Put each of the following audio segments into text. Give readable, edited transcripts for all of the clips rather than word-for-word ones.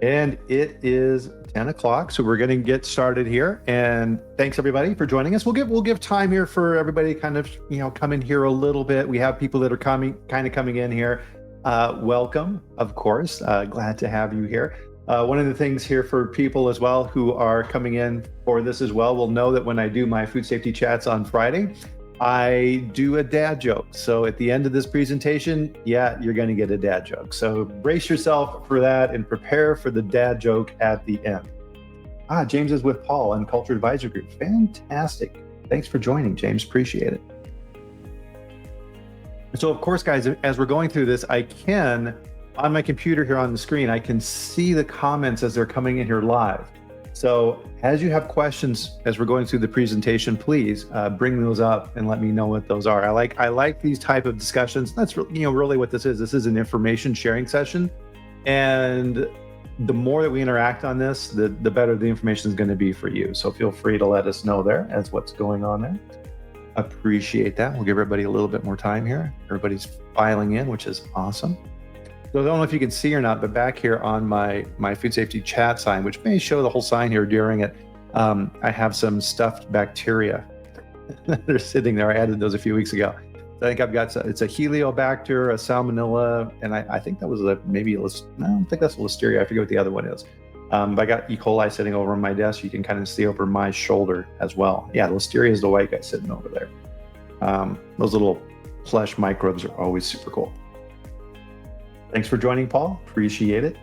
And it is 10 o'clock, so we're going to get started here. And thanks everybody for joining us. We'll give time here for everybody to kind of come in here a little bit. We have people that are coming in here. Welcome, of course. Glad to have you here. One of the things here for people as well who are coming in for this as well will know that when I do my food safety chats on Friday, I do a dad joke. So at the end of this presentation, yeah, you're going to get a dad joke. So brace yourself for that and prepare for the dad joke at the end. James is with Paul and Culture Advisory Group. Fantastic. Thanks for joining, James. Appreciate it. So of course, guys, as we're going through this, I can, on my computer here on the screen, I can see the comments as they're coming in here live. So as you have questions as we're going through the presentation, please bring those up and let me know what those are. I like these type of discussions. That's really what this is. This is an information sharing session, and the more that we interact on this, the better the information is going to be for you. So feel free to let us know there as what's going on there. Appreciate that. We'll give everybody a little bit more time here. Everybody's filing in, which is awesome. So I don't know if you can see or not, but back here on my food safety chat sign, which may show the whole sign here during it, I have some stuffed bacteria. They're sitting there. I added those a few weeks ago. So I think I've got, it's a Heliobacter, a Salmonella, and I think that was I don't think that's a Listeria. I forget what the other one is. But I got E. coli sitting over on my desk. You can kind of see over my shoulder as well. Yeah, Listeria is the white guy sitting over there. Those little plush microbes are always super cool. Thanks for joining, Paul. Appreciate it.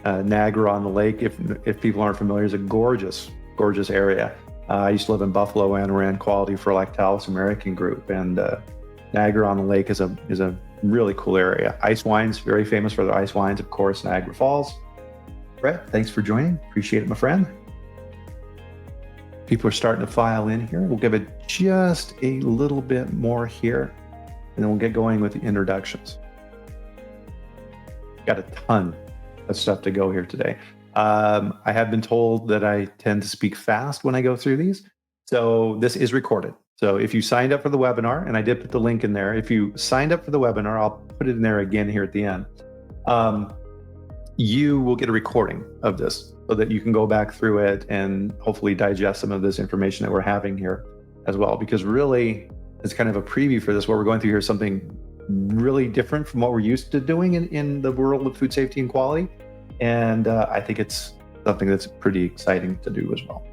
Niagara on the Lake, if people aren't familiar, is a gorgeous, gorgeous area. I used to live in Buffalo and ran quality for Lactalis American Group, and Niagara on the Lake is a really cool area. Ice wines, very famous for their ice wines, of course, Niagara Falls. Brett, thanks for joining. Appreciate it, my friend. People are starting to file in here. We'll give it just a little bit more here, and then we'll get going with the introductions. Got a ton of stuff to go here today. I have been told that I tend to speak fast when I go through these. So this is recorded. So if you signed up for the webinar, and I did put the link in there, if you signed up for the webinar, I'll put it in there again here at the end. You will get a recording of this so that you can go back through it and hopefully digest some of this information that we're having here as well. Because really, it's kind of a preview for this. What we're going through here is something really different from what we're used to doing in the world of food safety and quality. And I think it's something that's pretty exciting to do as well.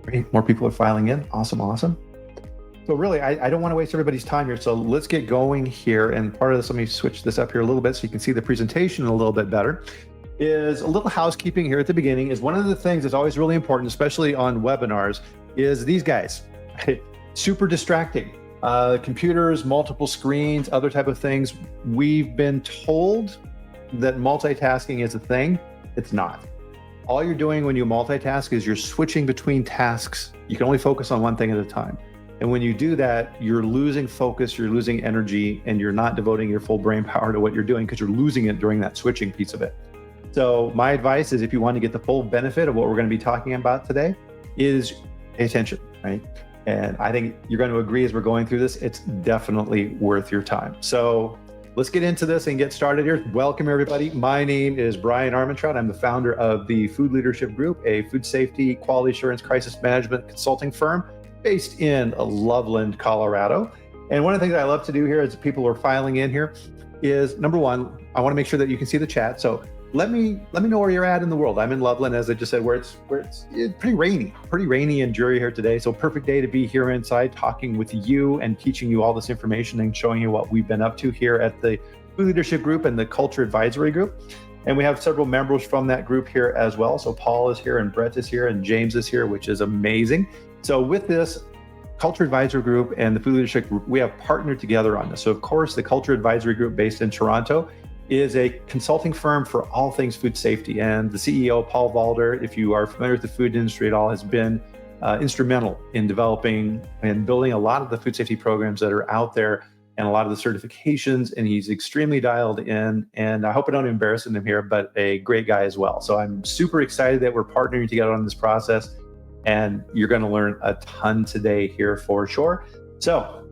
Great, more people are filing in. Awesome, awesome. So really, I don't want to waste everybody's time here. So let's get going here. And part of this, let me switch this up here a little bit so you can see the presentation a little bit better. Is a little housekeeping here at the beginning. Is one of the things that's always really important, especially on webinars, is these guys. Super distracting. Computers, multiple screens, other type of things. We've been told that multitasking is a thing. It's not. All you're doing when you multitask is you're switching between tasks. You can only focus on one thing at a time. And when you do that, you're losing focus, you're losing energy, and you're not devoting your full brain power to what you're doing because you're losing it during that switching piece of it. So my advice is, if you want to get the full benefit of what we're going to be talking about today, is pay attention, right? And I think you're going to agree as we're going through this, it's definitely worth your time. So let's get into this and get started here. Welcome, everybody. My name is Bryan Armentrout. I'm the founder of the Food Leadership Group, a food safety, quality assurance, crisis management consulting firm based in Loveland, Colorado. And one of the things I love to do here as people are filing in here is, number one, I want to make sure that you can see the chat. So let me know where you're at in the world. I'm in Loveland, as I just said, where it's pretty rainy and dreary here today. So perfect day to be here inside talking with you and teaching you all this information and showing you what we've been up to here at the Food Leadership Group and the Culture Advisory Group. And we have several members from that group here as well. So Paul is here and Brett is here and James is here, which is amazing. So with this Culture Advisory Group and the Food Leadership Group, we have partnered together on this. So of course, the Culture Advisory Group based in Toronto is a consulting firm for all things food safety. And the CEO, Paul Valder, if you are familiar with the food industry at all, has been instrumental in developing and building a lot of the food safety programs that are out there and a lot of the certifications. And he's extremely dialed in. And I hope I don't embarrass him here, but a great guy as well. So I'm super excited that we're partnering together on this process. And you're going to learn a ton today here for sure. So,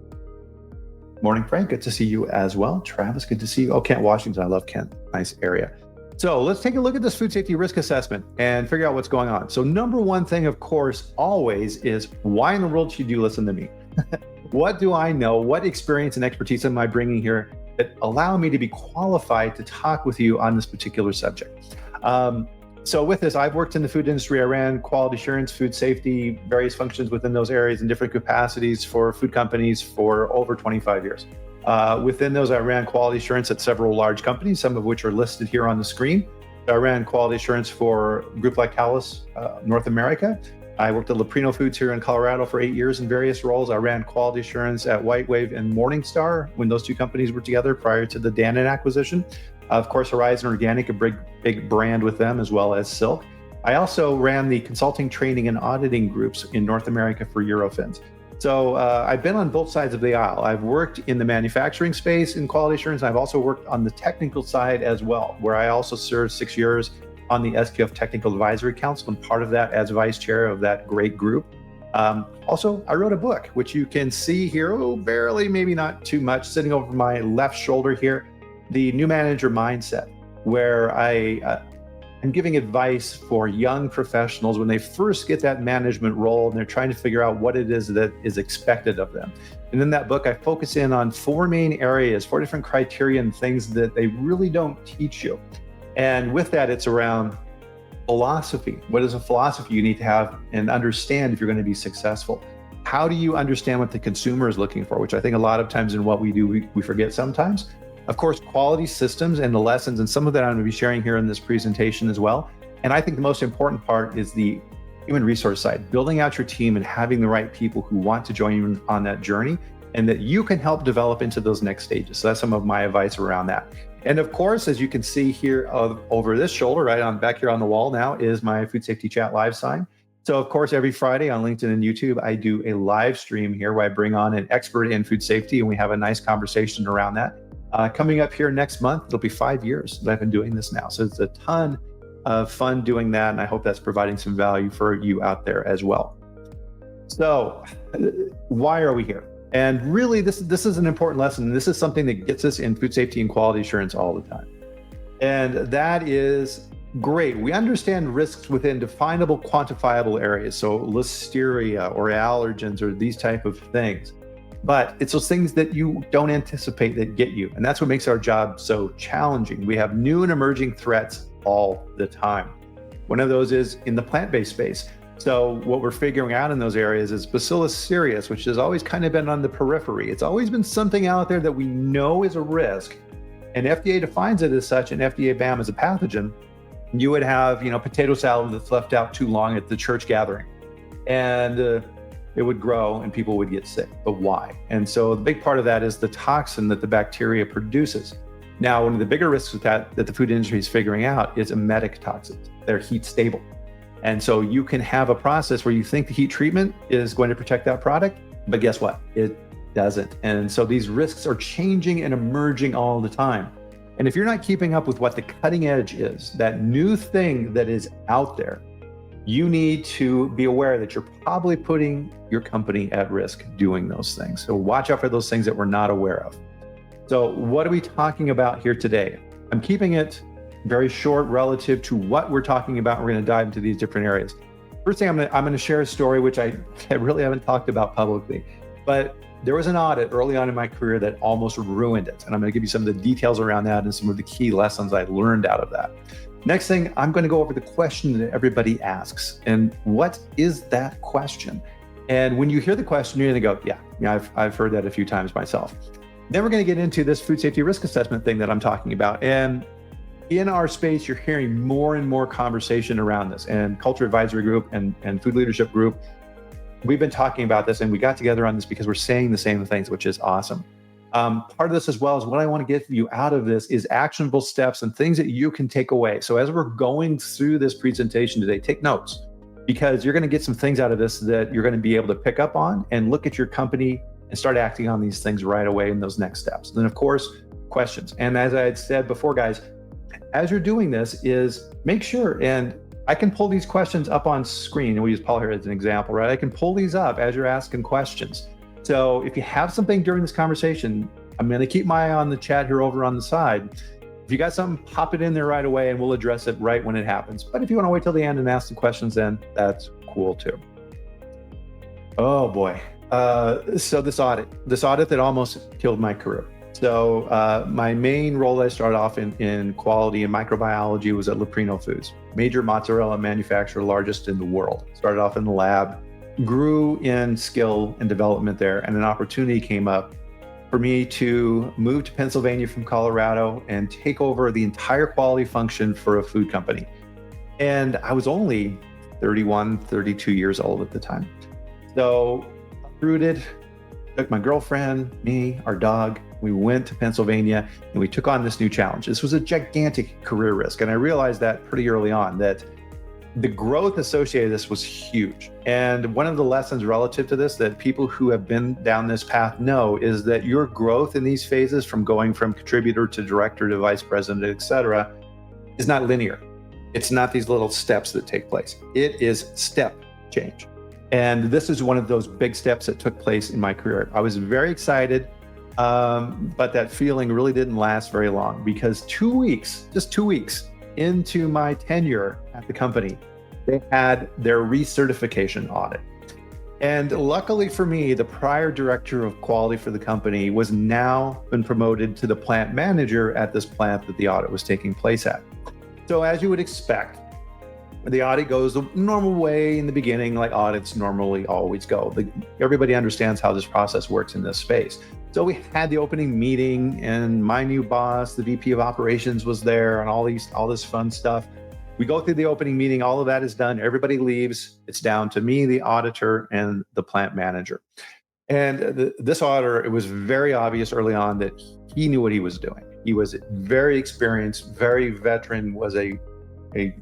morning, Frank. Good to see you as well. Travis, good to see you. Oh, Kent, Washington. I love Kent. Nice area. So let's take a look at this food safety risk assessment and figure out what's going on. So number one thing, of course, always is, why in the world should you listen to me? What do I know? What experience and expertise am I bringing here that allow me to be qualified to talk with you on this particular subject? So with this, I've worked in the food industry. I ran quality assurance, food safety, various functions within those areas in different capacities for food companies for over 25 years. Within those, I ran quality assurance at several large companies, some of which are listed here on the screen. I ran quality assurance for a group like Callis, North America. I worked at Leprino Foods here in Colorado for 8 years in various roles. I ran quality assurance at White Wave and Morningstar when those two companies were together prior to the Dannon acquisition. Of course, Horizon Organic, a big brand with them, as well as Silk. I also ran the consulting, training, and auditing groups in North America for Eurofins. So I've been on both sides of the aisle. I've worked in the manufacturing space in quality assurance. I've also worked on the technical side as well, where I also served 6 years on the SQF Technical Advisory Council, and part of that as vice chair of that great group. Also, I wrote a book, which you can see here, barely, maybe not too much, sitting over my left shoulder here, The New Manager Mindset, where I am giving advice for young professionals when they first get that management role and they're trying to figure out what it is that is expected of them. And in that book, I focus in on 4 main areas, 4 different criteria and things that they really don't teach you. And with that, it's around philosophy. What is a philosophy you need to have and understand if you're going to be successful? How do you understand what the consumer is looking for, which I think a lot of times in what we do, we forget sometimes. Of course, quality systems and the lessons, and some of that I'm going to be sharing here in this presentation as well. And I think the most important part is the human resource side, building out your team and having the right people who want to join you on that journey and that you can help develop into those next stages. So that's some of my advice around that. And of course, as you can see here over this shoulder, right on back here on the wall now, is my Food Safety Chat live sign. So of course, every Friday on LinkedIn and YouTube, I do a live stream here where I bring on an expert in food safety and we have a nice conversation around that. Coming up here next month, it'll be 5 years that I've been doing this now. So it's a ton of fun doing that. And I hope that's providing some value for you out there as well. So why are we here? And really, this is an important lesson. This is something that gets us in food safety and quality assurance all the time. And that is great. We understand risks within definable, quantifiable areas. So listeria or allergens or these type of things. But it's those things that you don't anticipate that get you. And that's what makes our job so challenging. We have new and emerging threats all the time. One of those is in the plant-based space. So what we're figuring out in those areas is Bacillus cereus, which has always kind of been on the periphery. It's always been something out there that we know is a risk. And FDA defines it as such, and FDA BAM as a pathogen. You would have, potato salad that's left out too long at the church gathering. And it would grow and people would get sick. But why? And so the big part of that is the toxin that the bacteria produces. Now, one of the bigger risks with that the food industry is figuring out is emetic toxins. They're heat stable. And so you can have a process where you think the heat treatment is going to protect that product, but guess what? It doesn't. And so these risks are changing and emerging all the time. And if you're not keeping up with what the cutting edge is, that new thing that is out there, you need to be aware that you're probably putting your company at risk doing those things. So watch out for those things that we're not aware of. So what are we talking about here today? I'm keeping it very short relative to what we're talking about. We're going to dive into these different areas. First thing, I'm going to share a story, which I really haven't talked about publicly, but there was an audit early on in my career that almost ruined it. And I'm going to give you some of the details around that and some of the key lessons I learned out of that. Next thing, I'm going to go over the question that everybody asks. And what is that question? And when you hear the question, you're going to go, yeah, I've heard that a few times myself. Then we're going to get into this food safety risk assessment thing that I'm talking about. And in our space, you're hearing more and more conversation around this. And Culture Advisory Group and Food Leadership Group, we've been talking about this, and we got together on this because we're saying the same things, which is awesome. Part of this as well is what I want to get you out of this is actionable steps and things that you can take away. So as we're going through this presentation today, take notes, because you're going to get some things out of this that you're going to be able to pick up on and look at your company and start acting on these things right away in those next steps. And then of course, questions. And as I had said before, guys, as you're doing this is make sure, and I can pull these questions up on screen, and we use Paul here as an example, right? I can pull these up as you're asking questions. So if you have something during this conversation, I'm going to keep my eye on the chat here over on the side. If you got something, pop it in there right away and we'll address it right when it happens. But if you want to wait till the end and ask the questions then, that's cool too. Oh boy. So this audit that almost killed my career. So my main role I started off in quality and microbiology was at Leprino Foods, major mozzarella manufacturer, largest in the world. Started off in the lab, grew in skill and development there, and an opportunity came up for me to move to Pennsylvania from Colorado and take over the entire quality function for a food company. And I was only 31, 32 years old at the time. So uprooted, took my girlfriend, me, our dog, we went to Pennsylvania and we took on this new challenge. This was a gigantic career risk. And I realized that pretty early on, that the growth associated with this was huge. And one of the lessons relative to this that people who have been down this path know is that your growth in these phases, from going from contributor to director to vice president, et cetera, is not linear. It's not these little steps that take place. It is step change. And this is one of those big steps that took place in my career. I was very excited, but that feeling really didn't last very long, because 2 weeks, just 2 weeks into my tenure at the company, they had their recertification audit. And luckily for me, the prior director of quality for the company was now been promoted to the plant manager at this plant that the audit was taking place at. So as you would expect, the audit goes the normal way in the beginning, like audits normally always go. Everybody understands how this process works in this space. So we had the opening meeting, and my new boss, the VP of operations, was there, and all this fun stuff. We go through the opening meeting, all of that is done, everybody leaves. It's down to me, the auditor, and the plant manager. And this auditor, it was very obvious early on that he knew what he was doing. He was very experienced, very veteran, was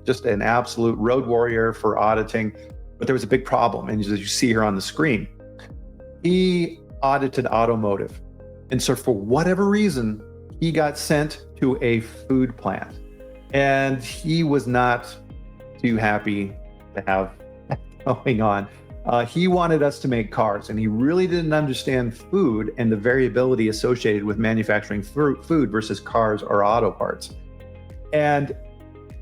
just an absolute road warrior for auditing. But there was a big problem, and as you see here on the screen, he audited automotive. And so for whatever reason, he got sent to a food plant. And he was not too happy to have that going on. He wanted us to make cars, and he really didn't understand food and the variability associated with manufacturing food versus cars or auto parts. And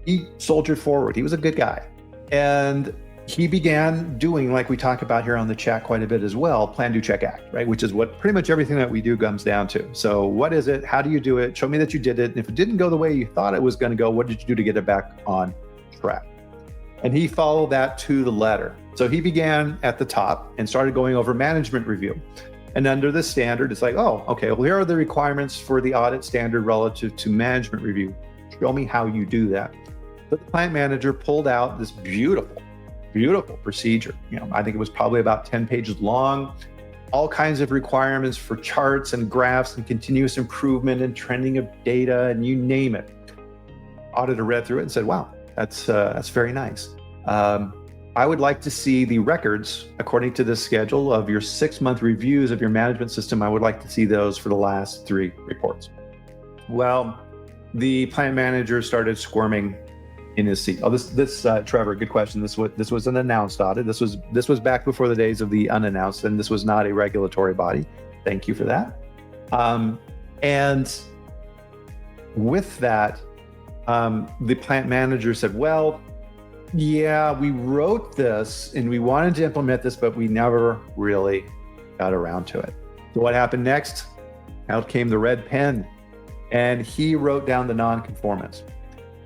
he soldiered forward. He was a good guy. And he began doing, like we talk about here on the chat quite a bit as well, plan, do, check, act, right? Which is what pretty much everything that we do comes down to. So what is it? How do you do it? Show me that you did it. And if it didn't go the way you thought it was going to go, what did you do to get it back on track? And he followed that to the letter. So he began at the top and started going over management review. And under the standard, it's like, oh, okay, well, here are the requirements for the audit standard relative to management review. Show me how you do that. So the plant manager pulled out this beautiful procedure. I think it was probably about 10 pages long, all kinds of requirements for charts and graphs and continuous improvement and trending of data, and you name it. Auditor read through it and said, wow, that's very nice. I would like to see the records according to this schedule of your 6-month reviews of your management system. I would like to see those for the last 3 reports. Well, the plant manager started squirming in his seat. Oh, this Trevor, good question. This was an announced audit. This was back before the days of the unannounced, and this was not a regulatory body. Thank you for that. And with that, the plant manager said, well, yeah, we wrote this and we wanted to implement this, but we never really got around to it. So what happened next? Out came the red pen, and he wrote down the non-conformance.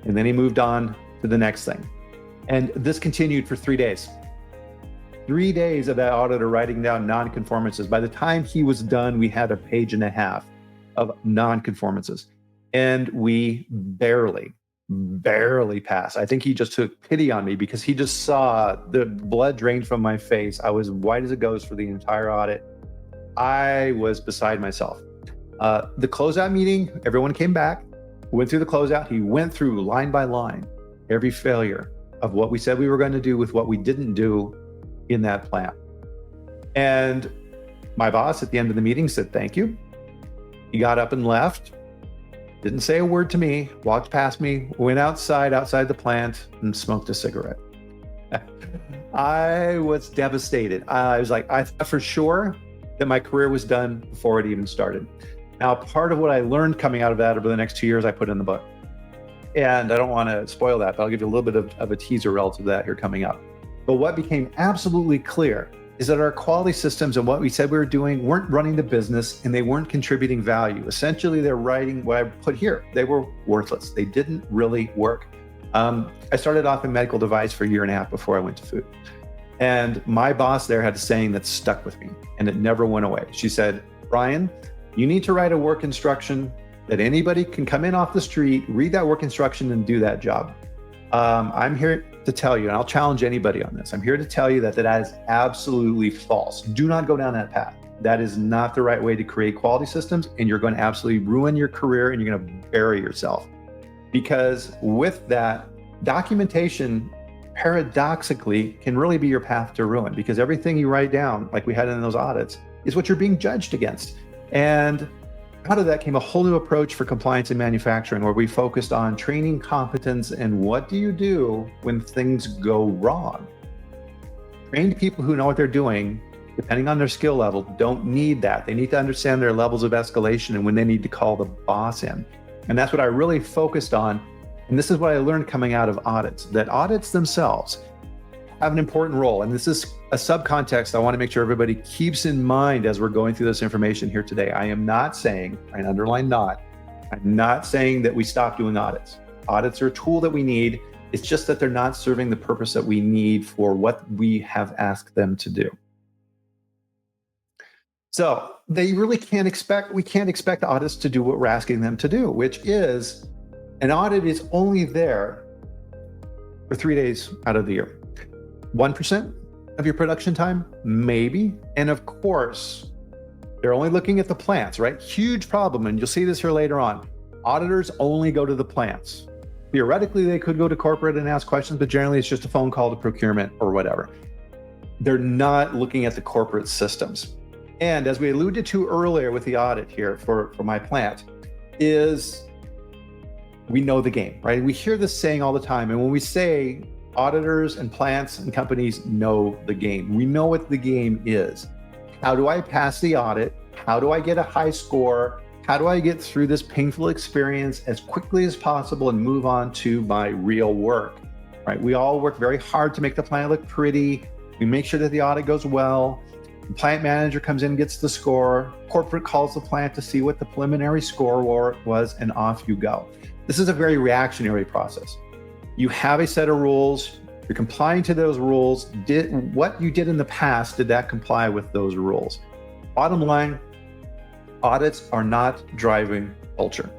And then he moved on to the next thing. And this continued for 3 days. 3 days of that auditor writing down non-conformances. By the time he was done, we had 1.5 pages of non-conformances. And we barely passed. I think he just took pity on me because he just saw the blood drain from my face. I was white as a ghost for the entire audit. I was beside myself. The closeout meeting, everyone came back. Went through the closeout. He went through line by line every failure of what we said we were going to do with what we didn't do in that plan. And my boss at the end of the meeting said, thank you. He got up and left, didn't say a word to me, walked past me, went outside the plant and smoked a cigarette. I was devastated. I was like, I thought for sure that my career was done before it even started. Now, part of what I learned coming out of that over the next 2 years, I put in the book. And I don't want to spoil that, but I'll give you a little bit of a teaser relative to that here coming up. But what became absolutely clear is that our quality systems and what we said we were doing weren't running the business, and they weren't contributing value. Essentially, they're writing what I put here. They were worthless. They didn't really work. I started off in medical device for a year and a half before I went to food. And my boss there had a saying that stuck with me, and it never went away. She said, Bryan, you need to write a work instruction that anybody can come in off the street, read that work instruction, and do that job. I'm here to tell you, and I'll challenge anybody on this, I'm here to tell you that that is absolutely false. Do not go down that path. That is not the right way to create quality systems, and you're going to absolutely ruin your career, and you're going to bury yourself. Because with that, documentation paradoxically can really be your path to ruin, because everything you write down, like we had in those audits, is what you're being judged against. And out of that came a whole new approach for compliance in manufacturing, where we focused on training competence and what do you do when things go wrong. Trained people who know what they're doing, depending on their skill level, don't need that. They need to understand their levels of escalation and when they need to call the boss in. And that's what I really focused on. And this is what I learned coming out of audits, that audits themselves have an important role. And this is a subcontext I want to make sure everybody keeps in mind as we're going through this information here today. I am not saying, I underline not, I'm not saying that we stop doing audits. Audits are a tool that we need. It's just that they're not serving the purpose that we need for what we have asked them to do. So they really we can't expect audits to do what we're asking them to do, which is an audit is only there for 3 days out of the year. 1% of your production time, maybe. And of course, they're only looking at the plants, right? Huge problem. And you'll see this here later on. Auditors only go to the plants. Theoretically, they could go to corporate and ask questions, but generally it's just a phone call to procurement or whatever. They're not looking at the corporate systems. And as we alluded to earlier with the audit here for my plant, is we know the game, right? We hear this saying all the time. And when we say auditors and plants and companies know the game, we know what the game is. How do I pass the audit? How do I get a high score? How do I get through this painful experience as quickly as possible and move on to my real work, right? We all work very hard to make the plant look pretty. We make sure that the audit goes well. The plant manager comes in, gets the score. Corporate calls the plant to see what the preliminary score was, and off you go. This is a very reactionary process. You have a set of rules. You're complying to those rules. What you did in the past, did that comply with those rules? Bottom line, audits are not driving culture.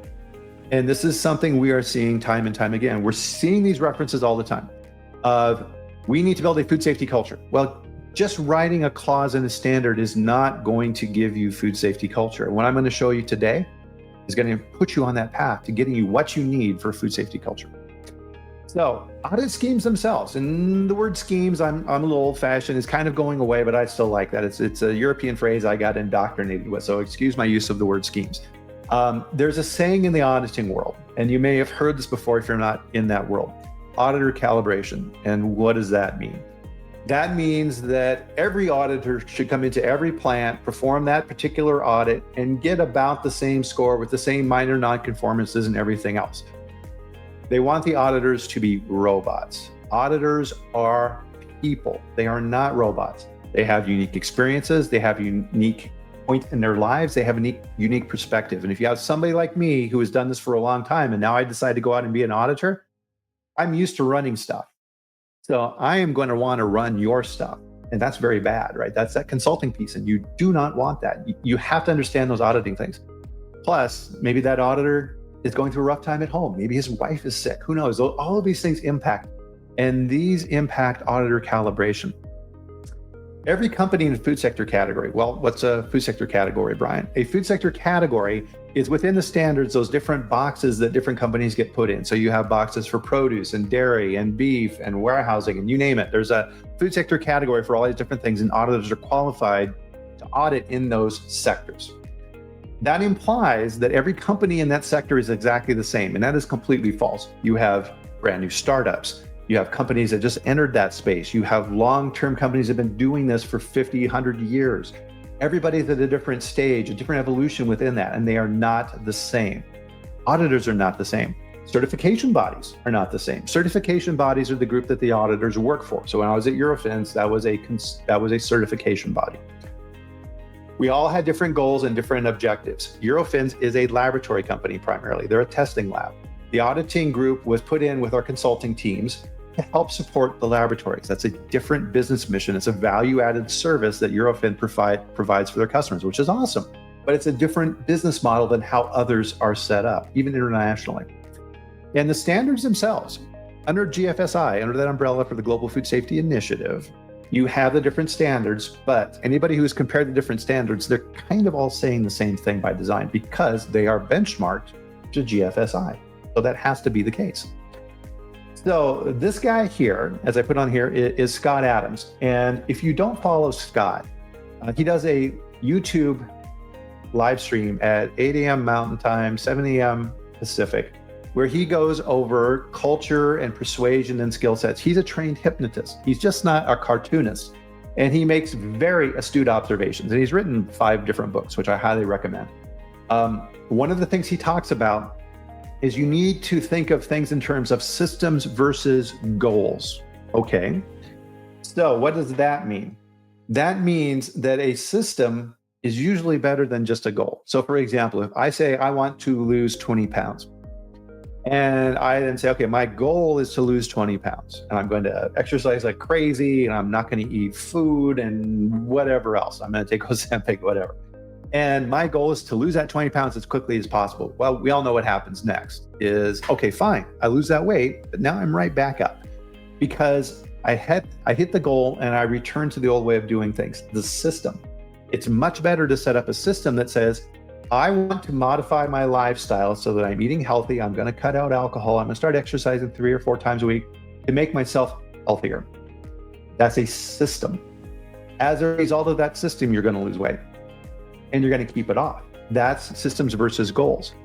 And this is something we are seeing time and time again. We're seeing these references all the time of we need to build a food safety culture. Well, just writing a clause in a standard is not going to give you food safety culture. And what I'm going to show you today is going to put you on that path to getting you what you need for food safety culture. So audit schemes themselves, and the word schemes, I'm a little old fashioned, is kind of going away, but I still like that. It's a European phrase I got indoctrinated with, so excuse my use of the word schemes. There's a saying in the auditing world, and you may have heard this before if you're not in that world, auditor calibration. And what does that mean? That means that every auditor should come into every plant, perform that particular audit, and get about the same score with the same minor nonconformances and everything else. They want the auditors to be robots. Auditors are people. They are not robots. They have unique experiences. They have unique points in their lives. They have a unique perspective. And if you have somebody like me who has done this for a long time, and now I decide to go out and be an auditor, I'm used to running stuff. So I am going to want to run your stuff. And that's very bad, right? That's that consulting piece. And you do not want that. You have to understand those auditing things. Plus, maybe that auditor is going through a rough time at home. Maybe his wife is sick. Who knows? All of these things impact. And these impact auditor calibration. Every company in the food sector category, well, what's a food sector category, Bryan? A food sector category is within the standards, those different boxes that different companies get put in. So you have boxes for produce and dairy and beef and warehousing and you name it. There's a food sector category for all these different things, and auditors are qualified to audit in those sectors. That implies that every company in that sector is exactly the same, and that is completely false. You have brand new startups. You have companies that just entered that space. You have long-term companies that have been doing this for 50, 100 years. Everybody's at a different stage, a different evolution within that, and they are not the same. Auditors are not the same. Certification bodies are not the same. Certification bodies are the group that the auditors work for. So when I was at Eurofins, that was a certification body. We all had different goals and different objectives. Eurofins is a laboratory company primarily. They're a testing lab. The auditing group was put in with our consulting teams to help support the laboratories. That's a different business mission. It's a value-added service that Eurofin provides for their customers, which is awesome. But it's a different business model than how others are set up, even internationally. And the standards themselves, under GFSI, under that umbrella for the Global Food Safety Initiative, you have the different standards, but anybody who's compared the different standards, they're kind of all saying the same thing by design because they are benchmarked to GFSI. So that has to be the case. So this guy here, as I put on here, is Scott Adams. And if you don't follow Scott, he does a YouTube live stream at 8 a.m. Mountain Time, 7 a.m. Pacific, where he goes over culture and persuasion and skill sets. He's a trained hypnotist. He's just not a cartoonist. And he makes very astute observations. And he's written 5 different books, which I highly recommend. One of the things he talks about is you need to think of things in terms of systems versus goals. Okay. So what does that mean? That means that a system is usually better than just a goal. So for example, if I say I want to lose 20 pounds, and I then say, okay, my goal is to lose 20 pounds and I'm going to exercise like crazy and I'm not going to eat food and whatever else. I'm going to take Ozempic, whatever. And my goal is to lose that 20 pounds as quickly as possible. Well, we all know what happens next is, okay, fine, I lose that weight, but now I'm right back up because I hit the goal and I return to the old way of doing things, the system. It's much better to set up a system that says, I want to modify my lifestyle so that I'm eating healthy. I'm going to cut out alcohol. I'm going to start exercising 3 or 4 times a week to make myself healthier. That's a system. As a result of that system, you're going to lose weight and you're going to keep it off. That's systems versus goals.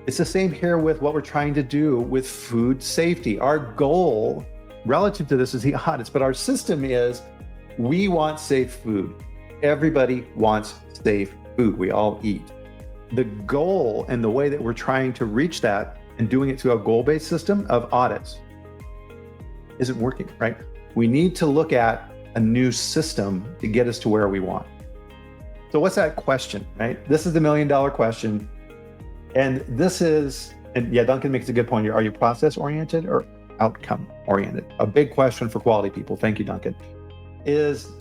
It's the same here with what we're trying to do with food safety. Our goal relative to this is the audits, but our system is we want safe food. Everybody wants safe food. We all eat. The goal and the way that we're trying to reach that and doing it through a goal-based system of audits isn't working, right? We need to look at a new system to get us to where we want. So what's that question, right? This is the $1 million question. And yeah, Duncan makes a good point here. Are you process-oriented or outcome-oriented? A big question for quality people. Thank you, Duncan. Is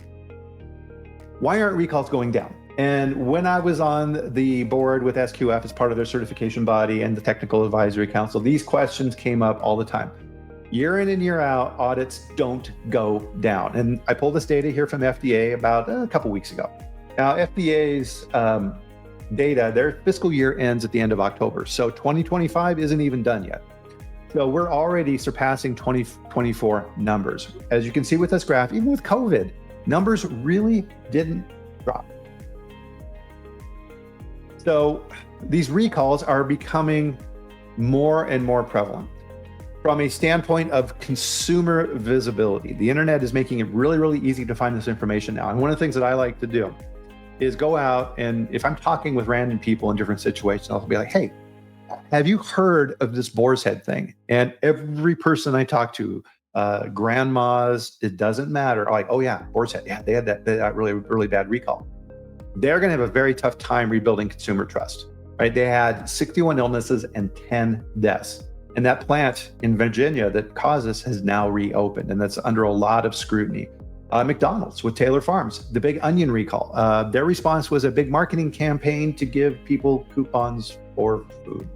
why aren't recalls going down? And when I was on the board with SQF as part of their certification body and the technical advisory council, these questions came up all the time. Year in and year out, audits don't go down. And I pulled this data here from FDA about a couple weeks ago. Now, FDA's data, their fiscal year ends at the end of October. So 2025 isn't even done yet. So we're already surpassing 2024 numbers. As you can see with this graph, even with COVID, numbers really didn't drop. So these recalls are becoming more and more prevalent. From a standpoint of consumer visibility, the internet is making it really, really easy to find this information now. And one of the things that I like to do is go out and if I'm talking with random people in different situations, I'll be like, hey, have you heard of this boar's head thing? And every person I talk to, grandmas, it doesn't matter, like, oh yeah, boar's head. Yeah, they had that really, really bad recall. They're going to have a very tough time rebuilding consumer trust, right? They had 61 illnesses and 10 deaths. And that plant in Virginia that caused this has now reopened, and that's under a lot of scrutiny. McDonald's with Taylor Farms, the big onion recall. Their response was a big marketing campaign to give people coupons for food.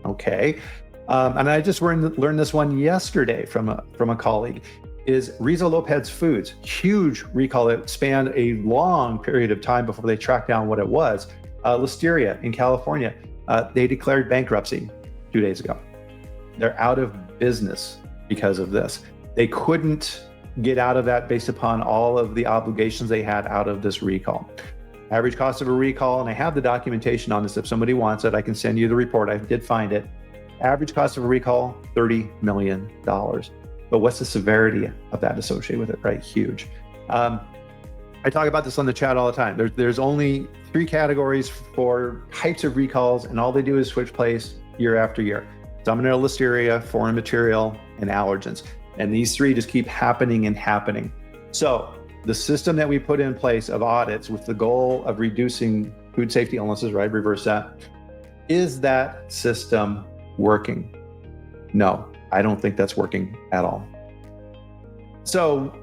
Okay. And I just learned this one yesterday from a colleague. Is Riza Lopez Foods, huge recall that spanned a long period of time before they tracked down what it was. Listeria in California, they declared bankruptcy 2 days ago. They're out of business because of this. They couldn't get out of that based upon all of the obligations they had out of this recall. Average cost of a recall, and I have the documentation on this. If somebody wants it, I can send you the report. I did find it. Average cost of a recall, $30 million. But what's the severity of that associated with it, right? Huge. I talk about this on the chat all the time. There's only 3 categories for types of recalls, and all they do is switch place year after year. Salmonella, Listeria, foreign material, and allergens. And these 3 just keep happening and happening. So the system that we put in place of audits with the goal of reducing food safety illnesses, right? Reverse that. Is that system working? No, I don't think that's working at all. So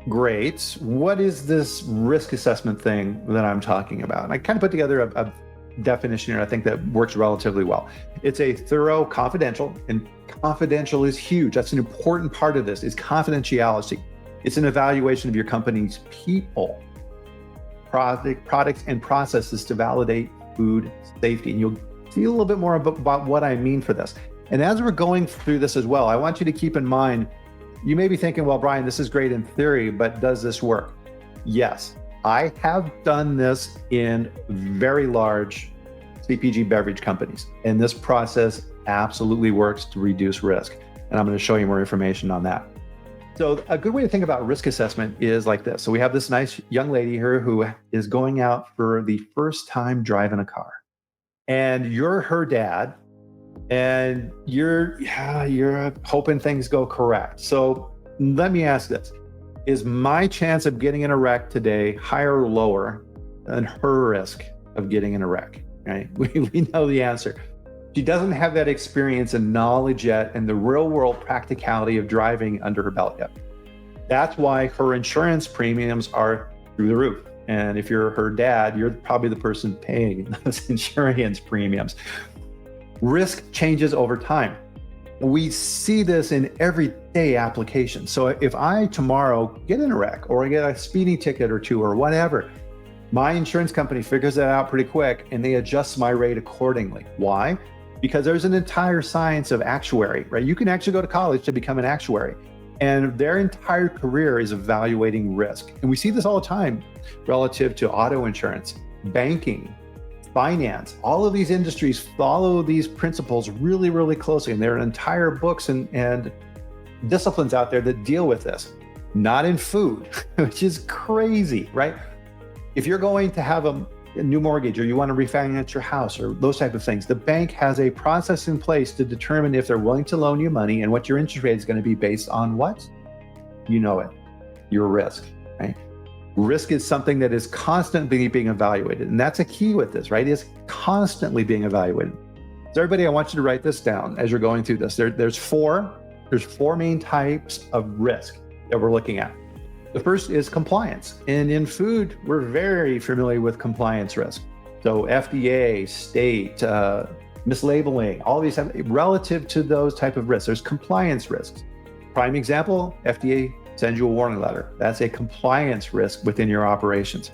great. What is this risk assessment thing that I'm talking about? And I kind of put together a definition here I think that works relatively well. It's a thorough, confidential, and confidential is huge. That's an important part of this, is confidentiality. It's an evaluation of your company's people, products, and processes to validate food safety. And you'll see a little bit more about what I mean for this. And as we're going through this as well, I want you to keep in mind, you may be thinking, well, Bryan, this is great in theory, but does this work? Yes, I have done this in very large CPG beverage companies, and this process absolutely works to reduce risk. And I'm going to show you more information on that. So a good way to think about risk assessment is like this. So we have this nice young lady here who is going out for the first time driving a car, and you're her dad, and you're hoping things go correct. So let me ask this. Is my chance of getting in a wreck today higher or lower than her risk of getting in a wreck? Right? We know the answer. She doesn't have that experience and knowledge yet and the real world practicality of driving under her belt yet. That's why her insurance premiums are through the roof. And if you're her dad, you're probably the person paying those insurance premiums. Risk changes over time. We see this in everyday applications. So if I tomorrow get in a wreck or I get a speeding ticket or 2 or whatever, my insurance company figures that out pretty quick and they adjust my rate accordingly. Why? Because there's an entire science of actuary, right? You can actually go to college to become an actuary, and their entire career is evaluating risk. And we see this all the time relative to auto insurance, banking, finance. All of these industries follow these principles really, really closely. And there are entire books and disciplines out there that deal with this. Not in food, which is crazy, right? If you're going to have a new mortgage or you want to refinance your house or those type of things, the bank has a process in place to determine if they're willing to loan you money and what your interest rate is going to be based on what? You know it, your risk, right? Risk is something that is constantly being evaluated. And that's a key with this, right? It's constantly being evaluated. So everybody, I want you to write this down as you're going through this. There's four main types of risk that we're looking at. The first is compliance. And in food, we're very familiar with compliance risk. So FDA, state, mislabeling, all these have, relative to those type of risks, there's compliance risks. Prime example, FDA sends you a warning letter. That's a compliance risk within your operations.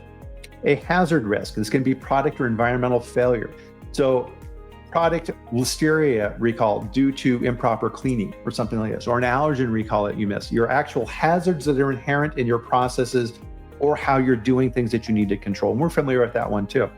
A hazard risk, this can be product or environmental failure. So product Listeria recall due to improper cleaning or something like this, or an allergen recall that you missed. Your actual hazards that are inherent in your processes or how you're doing things that you need to control. And we're familiar with that one too.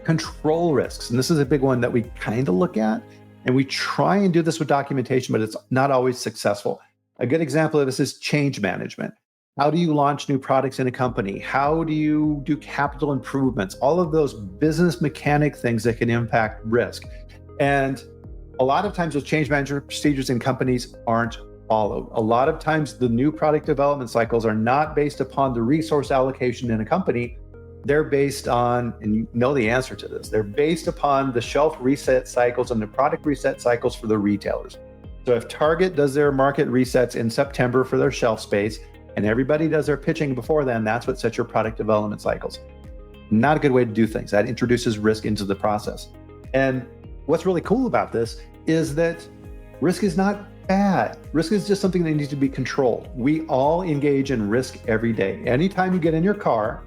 Control risks, and this is a big one that we kind of look at, and we try and do this with documentation, but it's not always successful. A good example of this is change management. How do you launch new products in a company? How do you do capital improvements? All of those business mechanic things that can impact risk. And a lot of times those change management procedures in companies aren't followed. A lot of times the new product development cycles are not based upon the resource allocation in a company. They're based on, and you know the answer to this, they're based upon the shelf reset cycles and the product reset cycles for the retailers. So if Target does their market resets in September for their shelf space, and everybody does their pitching before then, that's what sets your product development cycles. Not a good way to do things. That introduces risk into the process. And what's really cool about this is that risk is not bad. Risk is just something that needs to be controlled. We all engage in risk every day. Anytime you get in your car,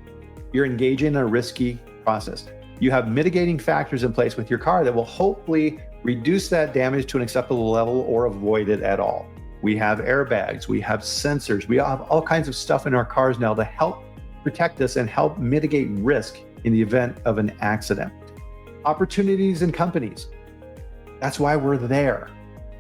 you're engaging in a risky process. You have mitigating factors in place with your car that will hopefully reduce that damage to an acceptable level or avoid it at all. We have airbags, we have sensors, we have all kinds of stuff in our cars now to help protect us and help mitigate risk in the event of an accident. Opportunities in companies. That's why we're there.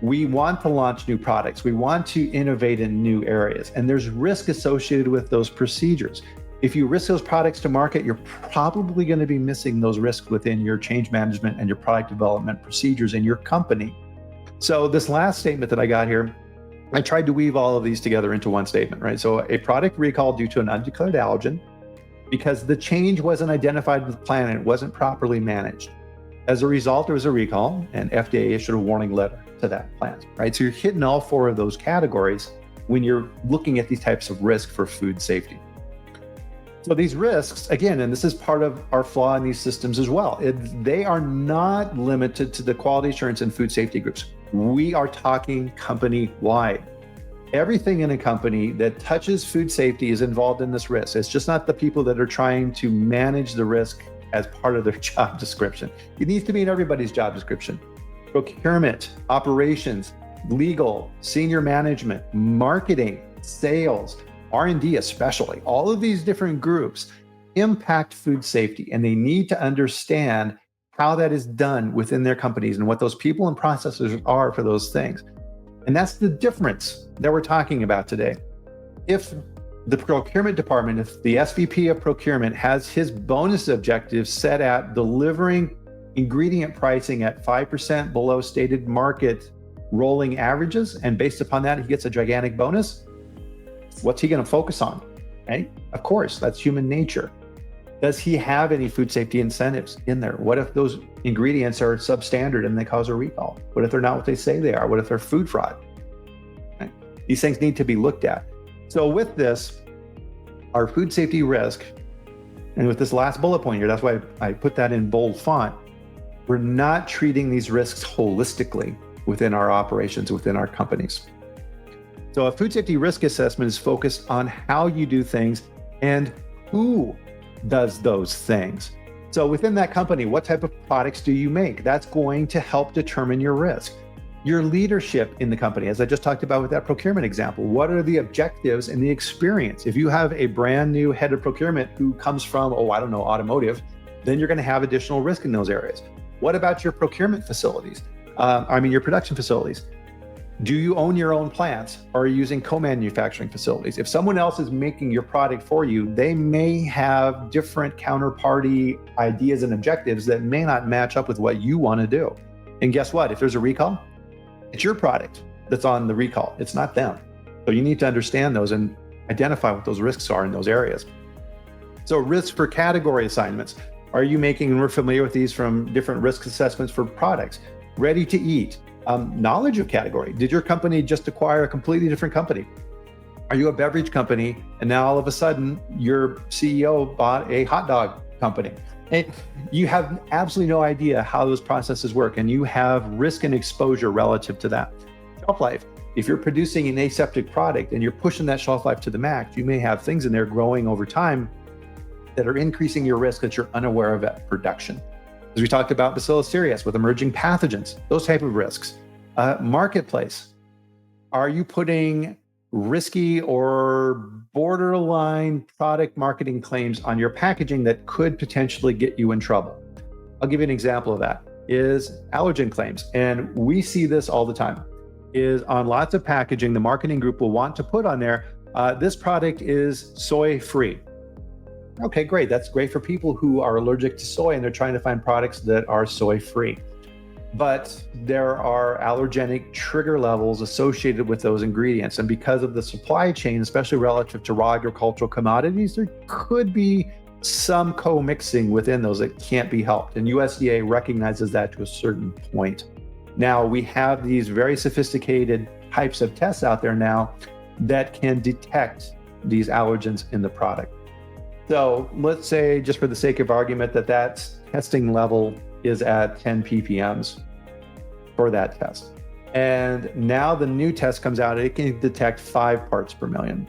We want to launch new products. We want to innovate in new areas, and there's risk associated with those procedures. If you risk those products to market, you're probably going to be missing those risks within your change management and your product development procedures in your company. So this last statement that I got here, I tried to weave all of these together into one statement, right? So a product recall due to an undeclared allergen because the change wasn't identified with the plan and it wasn't properly managed. As a result, there was a recall and FDA issued a warning letter to that plant, right? So you're hitting all four of those categories when you're looking at these types of risk for food safety. So these risks, again, and this is part of our flaw in these systems as well, they are not limited to the quality assurance and food safety groups. We are talking company-wide. Everything in a company that touches food safety is involved in this risk. It's just not the people that are trying to manage the risk as part of their job description. It needs to be in everybody's job description. Procurement, operations, legal, senior management, marketing, sales, R&D especially, all of these different groups impact food safety, and they need to understand how that is done within their companies and what those people and processes are for those things. And that's the difference that we're talking about today. If the procurement department, if the SVP of procurement has his bonus objectives set at delivering ingredient pricing at 5% below stated market rolling averages, and based upon that, he gets a gigantic bonus, what's he going to focus on? Right? Of course, that's human nature. Does he have any food safety incentives in there? What if those ingredients are substandard and they cause a recall? What if they're not what they say they are? What if they're food fraud? Right? These things need to be looked at. So with this, our food safety risk, and with this last bullet point here, that's why I put that in bold font, we're not treating these risks holistically within our operations, within our companies. So a food safety risk assessment is focused on how you do things and who does those things. So within that company, what type of products do you make? That's going to help determine your risk. Your leadership in the company, as I just talked about with that procurement example, what are the objectives and the experience? If you have a brand new head of procurement who comes from, automotive, then you're going to have additional risk in those areas. What about your procurement facilities? Your production facilities. Do you own your own plants, or are you using co-manufacturing facilities? If someone else is making your product for you, they may have different counterparty ideas and objectives that may not match up with what you want to do. And guess what? If there's a recall, it's your product that's on the recall. It's not them. So you need to understand those and identify what those risks are in those areas. So risks for category assignments. Are you making, and we're familiar with these from different risk assessments for products, ready to eat. Knowledge of category. Did your company just acquire a completely different company? Are you a beverage company and now all of a sudden your CEO bought a hot dog company? And you have absolutely no idea how those processes work, and you have risk and exposure relative to that. Shelf life. If you're producing an aseptic product and you're pushing that shelf life to the max, you may have things in there growing over time that are increasing your risk that you're unaware of at production. As we talked about Bacillus cereus with emerging pathogens, those type of risks. Marketplace. Are you putting risky or borderline product marketing claims on your packaging that could potentially get you in trouble? I'll give you an example of that, is allergen claims. And we see this all the time, is on lots of packaging, the marketing group will want to put on there, this product is soy-free. Okay, great. That's great for people who are allergic to soy and they're trying to find products that are soy-free. But there are allergenic trigger levels associated with those ingredients. And because of the supply chain, especially relative to raw agricultural commodities, there could be some co-mixing within those that can't be helped. And USDA recognizes that to a certain point. Now, we have these very sophisticated types of tests out there now that can detect these allergens in the product. So let's say, just for the sake of argument, that testing level is at 10 ppms for that test. And now the new test comes out, it can detect 5 parts per million.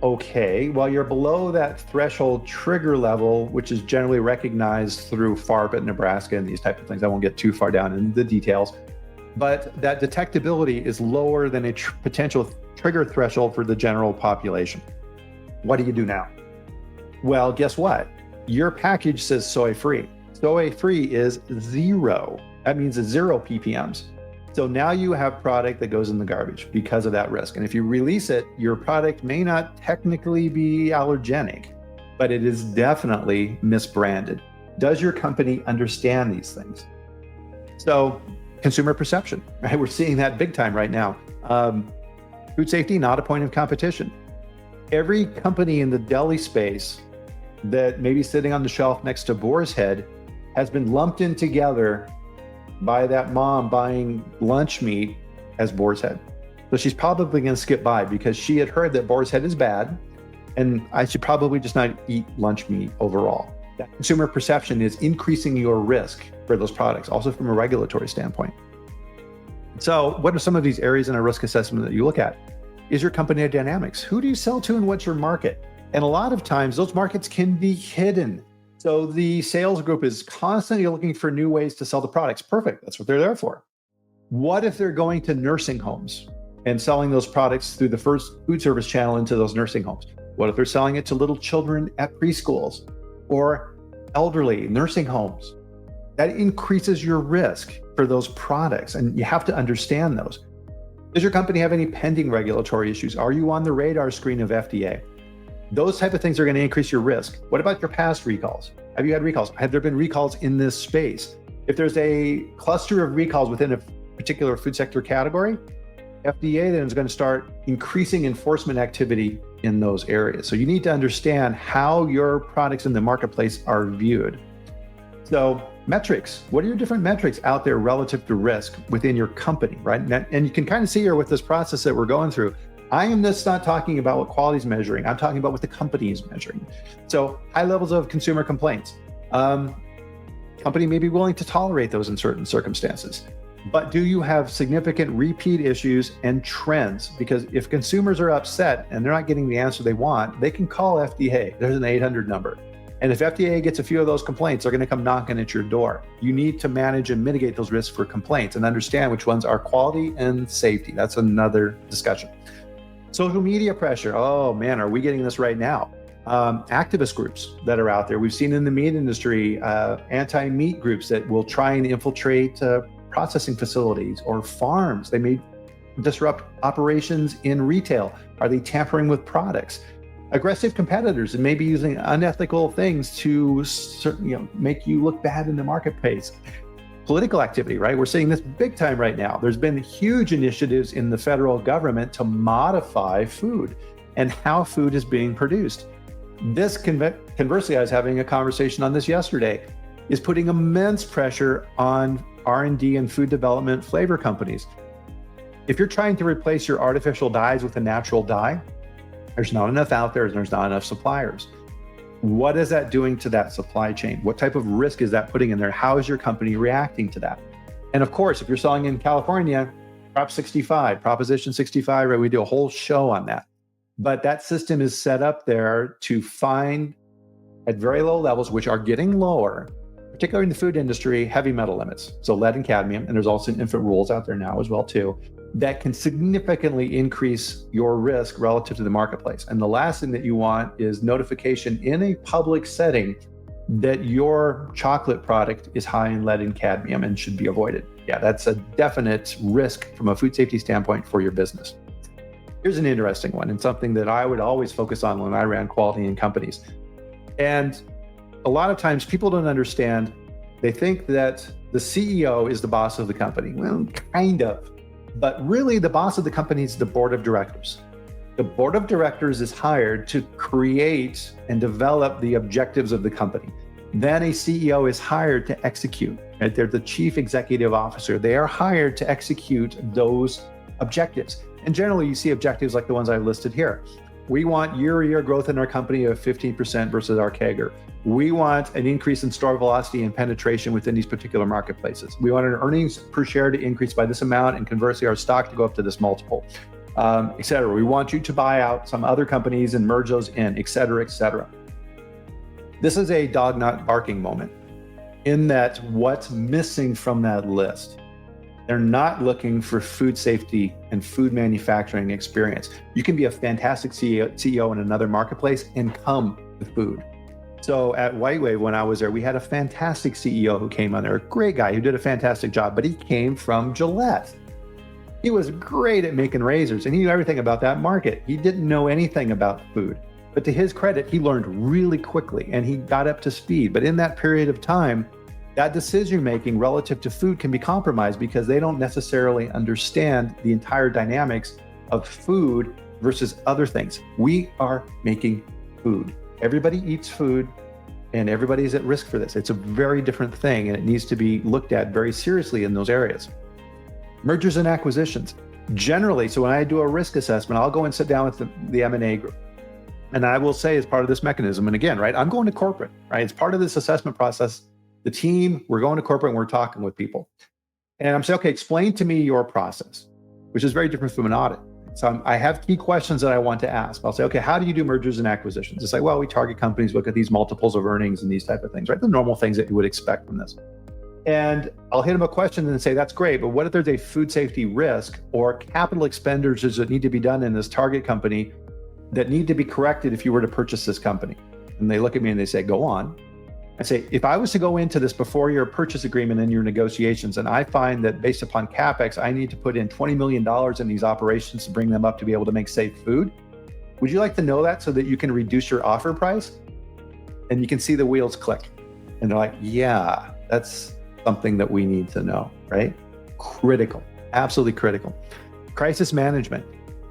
Okay, well, you're below that threshold trigger level, which is generally recognized through FARP at Nebraska and these type of things. I won't get too far down in the details, but that detectability is lower than a potential trigger threshold for the general population. What do you do now? Well, guess what? Your package says soy-free. Soy-free is 0. That means it's 0 ppms. So now you have product that goes in the garbage because of that risk. And if you release it, your product may not technically be allergenic, but it is definitely misbranded. Does your company understand these things? So, consumer perception, right? We're seeing that big time right now. Food safety, not a point of competition. Every company in the deli space that may be sitting on the shelf next to Boar's Head has been lumped in together by that mom buying lunch meat as Boar's Head. So she's probably going to skip by because she had heard that Boar's Head is bad, and I should probably just not eat lunch meat overall. That consumer perception is increasing your risk for those products, also from a regulatory standpoint. So what are some of these areas in a risk assessment that you look at? Is your company dynamics? Who do you sell to and what's your market? And a lot of times those markets can be hidden. So the sales group is constantly looking for new ways to sell the products. Perfect, that's what they're there for. What if they're going to nursing homes and selling those products through the first food service channel into those nursing homes? What if they're selling it to little children at preschools or elderly nursing homes? That increases your risk for those products, and you have to understand those. Does your company have any pending regulatory issues? Are you on the radar screen of FDA? Those type of things are going to increase your risk. What about your past recalls? Have you had recalls? Have there been recalls in this space? If there's a cluster of recalls within a particular food sector category, FDA then is going to start increasing enforcement activity in those areas. So you need to understand how your products in the marketplace are viewed. So metrics, what are your different metrics out there relative to risk within your company, right? And you can kind of see here with this process that we're going through, I am just not talking about what quality is measuring. I'm talking about what the company is measuring. So high levels of consumer complaints. Company may be willing to tolerate those in certain circumstances. But do you have significant repeat issues and trends? Because if consumers are upset and they're not getting the answer they want, they can call FDA. There's an 800 number. And if FDA gets a few of those complaints, they're going to come knocking at your door. You need to manage and mitigate those risks for complaints and understand which ones are quality and safety. That's another discussion. Social media pressure. Oh man, are we getting this right now? Activist groups that are out there. We've seen in the meat industry, anti-meat groups that will try and infiltrate processing facilities or farms. They may disrupt operations in retail. Are they tampering with products? Aggressive competitors and maybe using unethical things to make you look bad in the marketplace. Political activity, right? We're seeing this big time right now. There's been huge initiatives in the federal government to modify food and how food is being produced. This, conversely, I was having a conversation on this yesterday, is putting immense pressure on R&D and food development flavor companies. If you're trying to replace your artificial dyes with a natural dye, there's not enough out there and there's not enough suppliers. What is that doing to that supply chain? What type of risk is that putting in there? How is your company reacting to that? And of course, if you're selling in California, Proposition 65, right? We do a whole show on that. But that system is set up there to find at very low levels, which are getting lower, particularly in the food industry, heavy metal limits. So lead and cadmium, and there's also infant rules out there now as well too, that can significantly increase your risk relative to the marketplace. And the last thing that you want is notification in a public setting that your chocolate product is high in lead and cadmium and should be avoided. Yeah, that's a definite risk from a food safety standpoint for your business. Here's an interesting one and something that I would always focus on when I ran quality in companies. And a lot of times people don't understand, they think that the CEO is the boss of the company. Well, kind of. But really, the boss of the company is the board of directors. The board of directors is hired to create and develop the objectives of the company. Then a CEO is hired to execute. Right? They're the chief executive officer. They are hired to execute those objectives. And generally, you see objectives like the ones I've listed here. We want year-to-year growth in our company of 15% versus our CAGR. We want an increase in store velocity and penetration within these particular marketplaces. We want our earnings per share to increase by this amount, and conversely, our stock to go up to this multiple, et cetera. We want you to buy out some other companies and merge those in, et cetera, et cetera. This is a dog not barking moment in that what's missing from that list. They're not looking for food safety and food manufacturing experience. You can be a fantastic CEO in another marketplace and come with food. So at White Wave, when I was there, we had a fantastic CEO who came on there, a great guy who did a fantastic job, but he came from Gillette. He was great at making razors and he knew everything about that market. He didn't know anything about food. But to his credit, he learned really quickly and he got up to speed. But in that period of time, that decision-making relative to food can be compromised because they don't necessarily understand the entire dynamics of food versus other things. We are making food. Everybody eats food and everybody's at risk for this. It's a very different thing and it needs to be looked at very seriously in those areas. Mergers and acquisitions. Generally, so when I do a risk assessment, I'll go and sit down with the M&A group. And I will say as part of this mechanism, and again, right, I'm going to corporate, right? It's part of this assessment process. The team, we're going to corporate and we're talking with people. And I'm saying, okay, explain to me your process, which is very different from an audit. So I have key questions that I want to ask. I'll say, okay, how do you do mergers and acquisitions? It's like, well, we target companies, look at these multiples of earnings and these type of things, right? The normal things that you would expect from this. And I'll hit them a question and say, that's great, but what if there's a food safety risk or capital expenditures that need to be done in this target company that need to be corrected if you were to purchase this company? And they look at me and they say, go on. I say, if I was to go into this before your purchase agreement and your negotiations, and I find that based upon CapEx, I need to put in $20 million in these operations to bring them up to be able to make safe food, would you like to know that so that you can reduce your offer price? And you can see the wheels click. And they're like, yeah, that's something that we need to know, right? Critical, absolutely critical. Crisis management.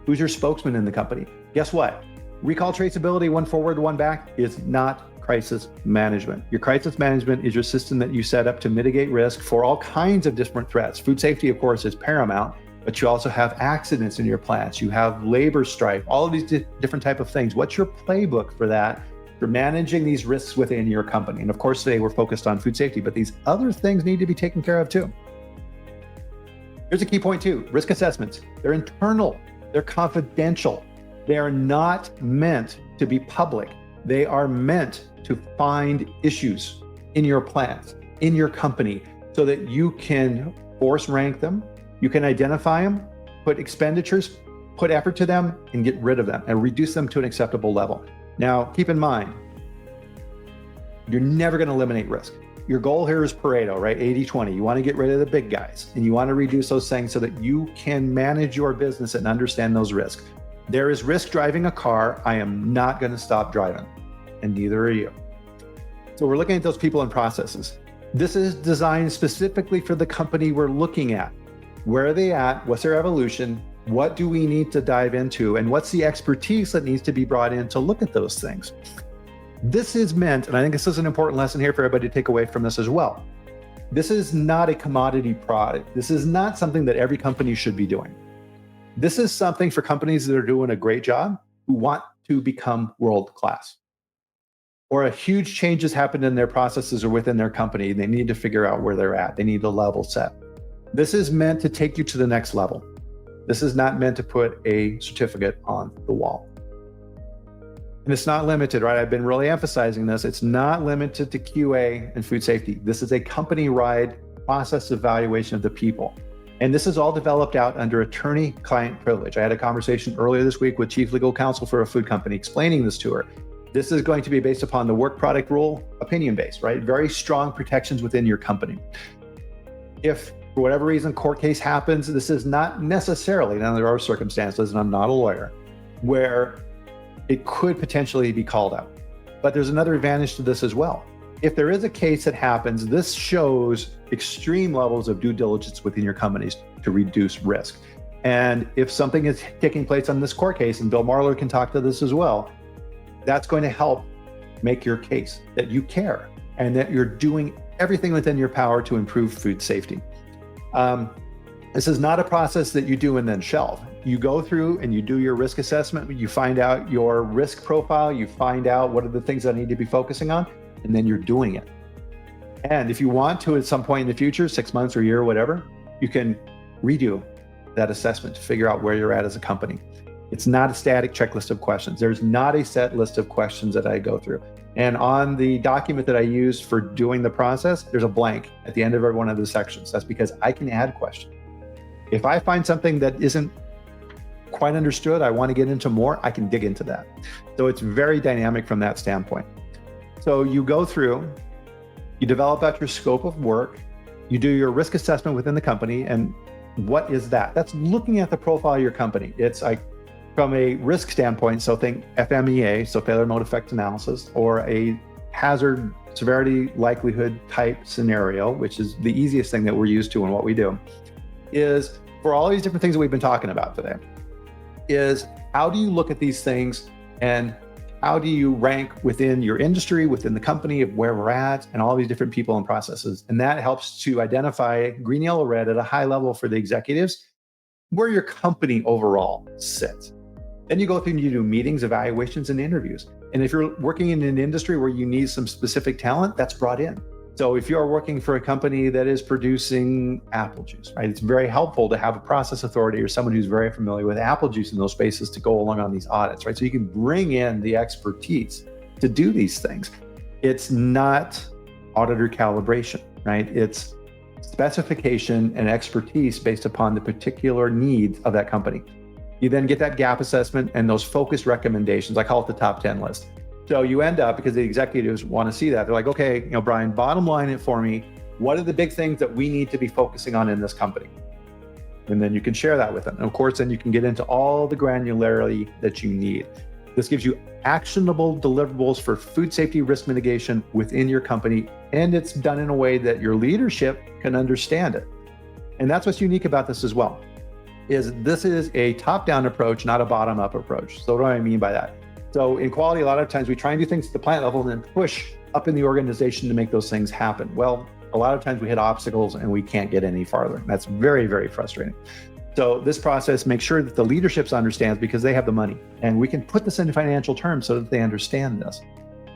Who's your spokesman in the company? Guess what? Recall traceability, one forward, one back, is not crisis management. Your crisis management is your system that you set up to mitigate risk for all kinds of different threats. Food safety, of course, is paramount, but you also have accidents in your plants. You have labor strife, all of these different type of things. What's your playbook for that? For managing these risks within your company. And of course, today we're focused on food safety, but these other things need to be taken care of too. Here's a key point too, risk assessments. They're internal, they're confidential. They are not meant to be public. They are meant to find issues in your plants, in your company, so that you can force rank them, you can identify them, put expenditures, put effort to them, and get rid of them and reduce them to an acceptable level. Now, keep in mind, you're never going to eliminate risk. Your goal here is Pareto, right? 80-20. You want to get rid of the big guys and you want to reduce those things so that you can manage your business and understand those risks. There is risk driving a car. I am not going to stop driving, and neither are you. So we're looking at those people and processes. This is designed specifically for the company we're looking at. Where are they at? What's their evolution? What do we need to dive into? And what's the expertise that needs to be brought in to look at those things? This is meant, and I think this is an important lesson here for everybody to take away from this as well. This is not a commodity product. This is not something that every company should be doing. This is something for companies that are doing a great job who want to become world-class. Or a huge change has happened in their processes or within their company. They need to figure out where they're at. They need a level set. This is meant to take you to the next level. This is not meant to put a certificate on the wall. And it's not limited, right? I've been really emphasizing this. It's not limited to QA and food safety. This is a company-wide process evaluation of the people. And this is all developed out under attorney-client privilege. I had a conversation earlier this week with Chief Legal Counsel for a food company explaining this to her. This is going to be based upon the work product rule, opinion-based, right? Very strong protections within your company. If for whatever reason court case happens, this is not necessarily, now there are circumstances, and I'm not a lawyer, where it could potentially be called out. But there's another advantage to this as well. If there is a case that happens, this shows extreme levels of due diligence within your companies to reduce risk. And if something is taking place on this court case, and Bill Marler can talk to this as well, that's going to help make your case that you care and that you're doing everything within your power to improve food safety. This is not a process that you do and then shelve. You go through and you do your risk assessment, you find out your risk profile, you find out what are the things that I need to be focusing on, and then you're doing it. And if you want to at some point in the future, 6 months or a year or whatever, you can redo that assessment to figure out where you're at as a company. It's not a static checklist of questions. There's not a set list of questions that I go through. And on the document that I use for doing the process, there's a blank at the end of every one of the sections. That's because I can add questions. If I find something that isn't quite understood, I want to get into more, I can dig into that. So it's very dynamic from that standpoint. So you go through, you develop out your scope of work, you do your risk assessment within the company. And what is that? That's looking at the profile of your company. It's like, from a risk standpoint, so think FMEA, so failure mode effect analysis, or a hazard severity likelihood type scenario, which is the easiest thing that we're used to in what we do, is for all these different things that we've been talking about today, is how do you look at these things and how do you rank within your industry, within the company of where we're at, and all these different people and processes. And that helps to identify green, yellow, red at a high level for the executives, where your company overall sits. Then you go through and you do meetings, evaluations, and interviews. And if you're working in an industry where you need some specific talent, that's brought in. So if you're working for a company that is producing apple juice, right, it's very helpful to have a process authority or someone who's very familiar with apple juice in those spaces to go along on these audits, right? So you can bring in the expertise to do these things. It's not auditor calibration, right? It's specification and expertise based upon the particular needs of that company. You then get that gap assessment and those focused recommendations. I call it the top 10 list. So you end up, because the executives want to see that, they're like, okay, Bryan, bottom line it for me. What are the big things that we need to be focusing on in this company? And then you can share that with them. And of course, then you can get into all the granularity that you need. This gives you actionable deliverables for food safety risk mitigation within your company. And it's done in a way that your leadership can understand it. And that's what's unique about this as well, is this is a top-down approach, not a bottom-up approach. So what do I mean by that? So in quality, a lot of times we try and do things at the plant level and then push up in the organization to make those things happen. Well, a lot of times we hit obstacles and we can't get any farther. That's very, very frustrating. So this process makes sure that the leadership understands, because they have the money, and we can put this into financial terms so that they understand this.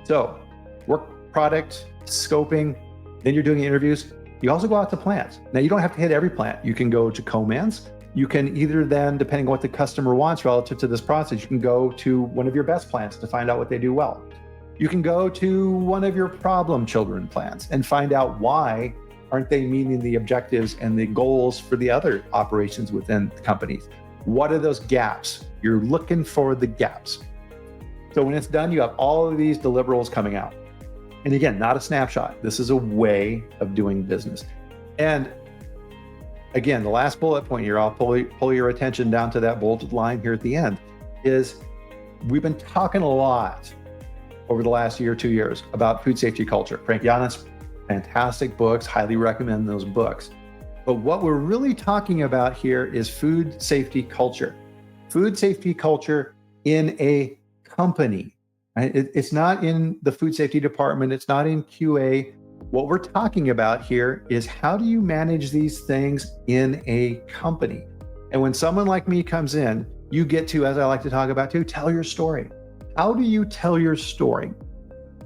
So work product, scoping, then you're doing interviews. You also go out to plants. Now you don't have to hit every plant. You can go to co-mans. You can either then, depending on what the customer wants relative to this process, you can go to one of your best plants to find out what they do well. You can go to one of your problem children plants and find out why aren't they meeting the objectives and the goals for the other operations within the companies. What are those gaps? You're looking for the gaps. So when it's done, you have all of these deliverables coming out. And again, not a snapshot. This is a way of doing business. And again, the last bullet point here, I'll pull your attention down to that bolded line here at the end, is we've been talking a lot over the last year, 2 years about food safety culture. Frank Yanet's fantastic books, highly recommend those books. But what we're really talking about here is food safety culture. Food safety culture in a company. Right? It's not in the food safety department. It's not in QA. What we're talking about here is how do you manage these things in a company? And when someone like me comes in, you get to, as I like to talk about too, tell your story. How do you tell your story?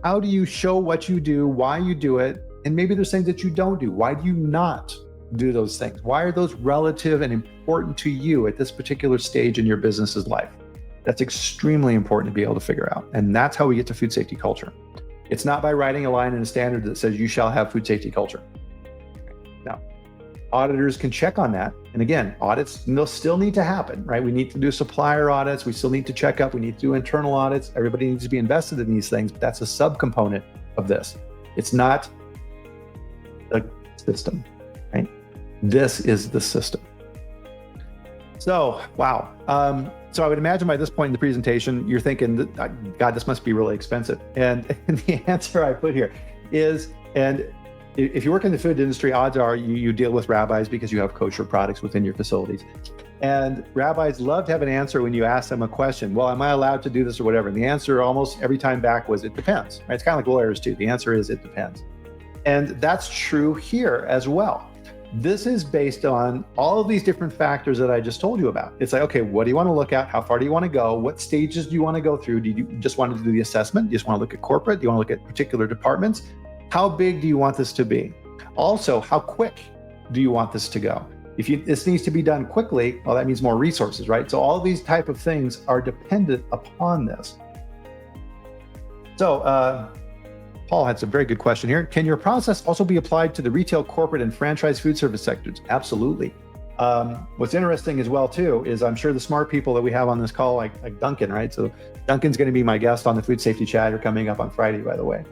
How do you show what you do, why you do it? And maybe there's things that you don't do. Why do you not do those things? Why are those relative and important to you at this particular stage in your business's life? That's extremely important to be able to figure out. And that's how we get to food safety culture. It's not by writing a line in a standard that says you shall have food safety culture. Now, auditors can check on that. And again, audits still need to happen, right? We need to do supplier audits. We still need to check up. We need to do internal audits. Everybody needs to be invested in these things, but that's a subcomponent of this. It's not the system, right? This is the system. So, wow. So I would imagine by this point in the presentation, you're thinking, God, this must be really expensive. And the answer I put here is, and if you work in the food industry, odds are you deal with rabbis because you have kosher products within your facilities. And rabbis love to have an answer when you ask them a question. Well, am I allowed to do this or whatever? And the answer almost every time back was, it depends. Right? It's kind of like lawyers too. The answer is, it depends. And that's true here as well. This is based on all of these different factors that I just told you about. It's like, okay, what do you want to look at? How far do you want to go? What stages do you want to go through? Do you just want to do the assessment? Do you just want to look at corporate? Do you want to look at particular departments? How big do you want this to be? Also, how quick do you want this to go? If this needs to be done quickly, well, that means more resources, right? So all of these type of things are dependent upon this. So, Paul had some very good question here. Can your process also be applied to the retail, corporate, and franchise food service sectors? Absolutely. What's interesting as well too is I'm sure the smart people that we have on this call, like Duncan, right? So Duncan's going to be my guest on the food safety chatter coming up on Friday, by the way.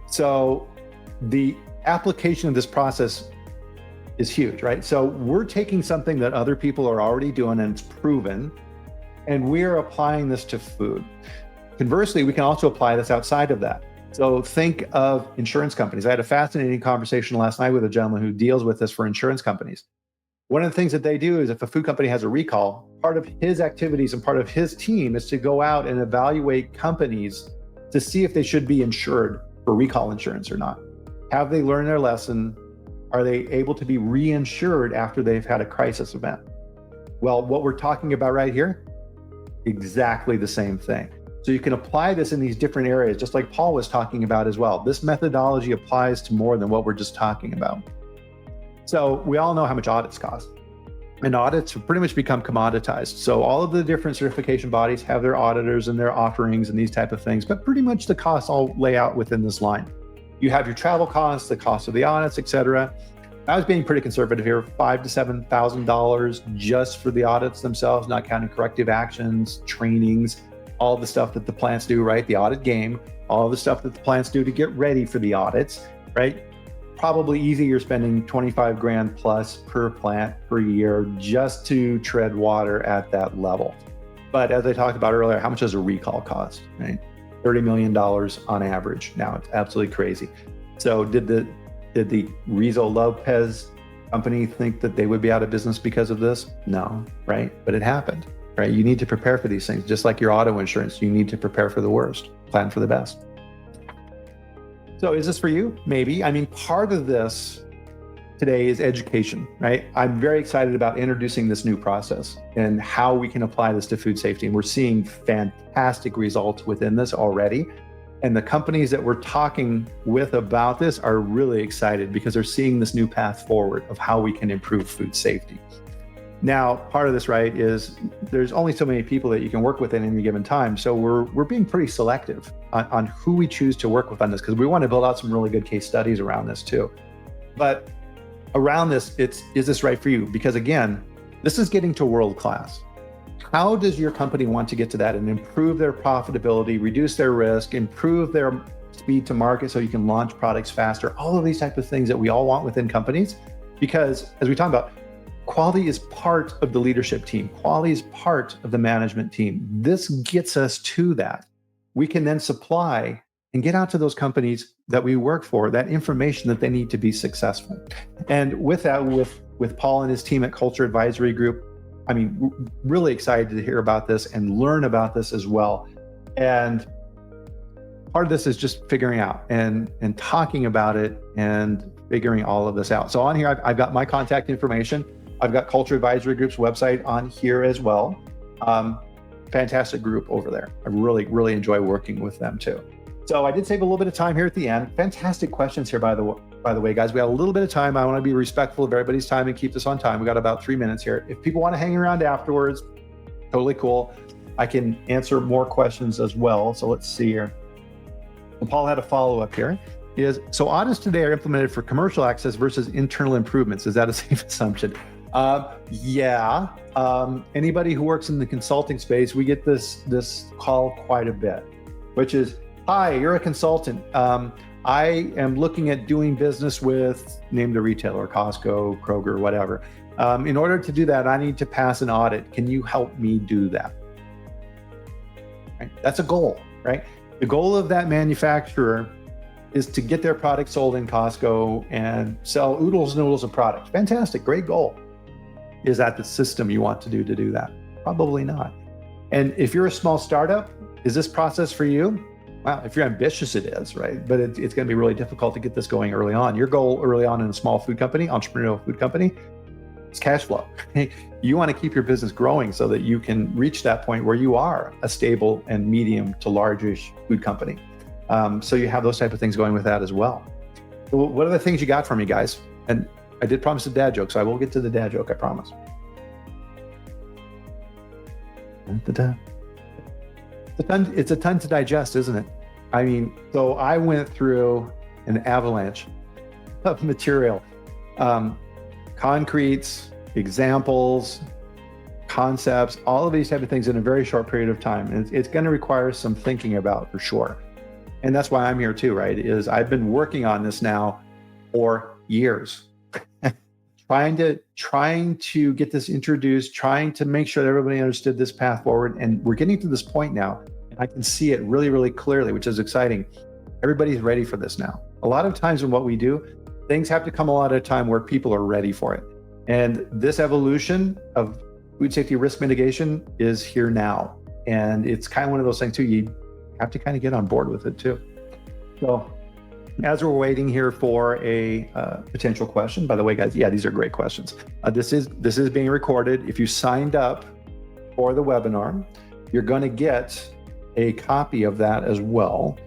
So the application of this process is huge, right? So we're taking something that other people are already doing and it's proven, And we're applying this to food. Conversely, we can also apply this outside of that. So think of insurance companies. I had a fascinating conversation last night with a gentleman who deals with this for insurance companies. One of the things that they do is if a food company has a recall, part of his activities and part of his team is to go out and evaluate companies to see if they should be insured for recall insurance or not. Have they learned their lesson? Are they able to be reinsured after they've had a crisis event? Well, what we're talking about right here, exactly the same thing. So you can apply this in these different areas, just like Paul was talking about as well. This methodology applies to more than what we're just talking about. So we all know how much audits cost. And audits have pretty much become commoditized. So all of the different certification bodies have their auditors and their offerings and these type of things, but pretty much the costs all lay out within this line. You have your travel costs, the cost of the audits, et cetera. I was being pretty conservative here, $5,000 to $7,000 just for the audits themselves, not counting corrective actions, trainings, all the stuff that the plants do, right? The audit game, all the stuff that the plants do to get ready for the audits, right? Probably easy, you're spending 25 grand plus per plant per year just to tread water at that level. But as I talked about earlier, how much does a recall cost, right? $30 million on average. Now it's absolutely crazy. So did the Rizzo Lopez company think that they would be out of business because of this? No, right? But it happened, right? You need to prepare for these things. Just like your auto insurance, you need to prepare for the worst, plan for the best. So is this for you? Maybe. I mean, part of this today is education, right? I'm very excited about introducing this new process and how we can apply this to food safety. And we're seeing fantastic results within this already. And the companies that we're talking with about this are really excited because they're seeing this new path forward of how we can improve food safety. Now, part of this, right, is there's only so many people that you can work with at any given time. So we're being pretty selective on who we choose to work with on this because we want to build out some really good case studies around this too. But around this, is this right for you? Because again, this is getting to world class. How does your company want to get to that and improve their profitability, reduce their risk, improve their speed to market so you can launch products faster, all of these types of things that we all want within companies? Because as we talk about, quality is part of the leadership team. Quality is part of the management team. This gets us to that. We can then supply and get out to those companies that we work for that information that they need to be successful. And with that, with Paul and his team at Culture Advisory Group, I mean, really excited to hear about this and learn about this as well. And part of this is just figuring out and talking about it and figuring all of this out. So on here, I've got my contact information. I've got Culture Advisory Group's website on here as well. Fantastic group over there. I really, really enjoy working with them too. So I did save a little bit of time here at the end. Fantastic questions here, by the way, guys. We have a little bit of time. I want to be respectful of everybody's time and keep this on time. We got about 3 minutes here. If people want to hang around afterwards, totally cool. I can answer more questions as well. So let's see here. And Paul had a follow-up here. So audits today are implemented for commercial access versus internal improvements. Is that a safe assumption? Yeah. Anybody who works in the consulting space, we get this call quite a bit, which is, hi, you're a consultant. I am looking at doing business with, name the retailer, Costco, Kroger, whatever. In order to do that, I need to pass an audit. Can you help me do that? Right? That's a goal, right? The goal of that manufacturer is to get their product sold in Costco and sell oodles and oodles of product. Fantastic, great goal. Is that the system you want to do that? Probably not. And if you're a small startup, is this process for you? Wow, if you're ambitious, it is, right? But it's going to be really difficult to get this going early on. Your goal early on in a small food company, entrepreneurial food company, is cash flow. You want to keep your business growing so that you can reach that point where you are a stable and medium to large-ish food company. So you have those type of things going with that as well. So what are the things you got from me, guys? And I did promise a dad joke, so I will get to the dad joke, I promise. It's a ton to digest, isn't it? I mean, so I went through an avalanche of material, concretes, examples, concepts, all of these type of things in a very short period of time. And it's going to require some thinking about for sure. And that's why I'm here too, right? Is I've been working on this now for years, trying to get this introduced, trying to make sure that everybody understood this path forward. And we're getting to this point now. And I can see it really, really clearly, which is exciting. Everybody's ready for this now. A lot of times in what we do, things have to come a lot of time where people are ready for it. And this evolution of food safety risk mitigation is here now. And it's kind of one of those things too, you have to kind of get on board with it too. So as we're waiting here for a potential question, by the way, guys, yeah, these are great questions. This is being recorded. If you signed up for the webinar, you're going to get a copy of that as well.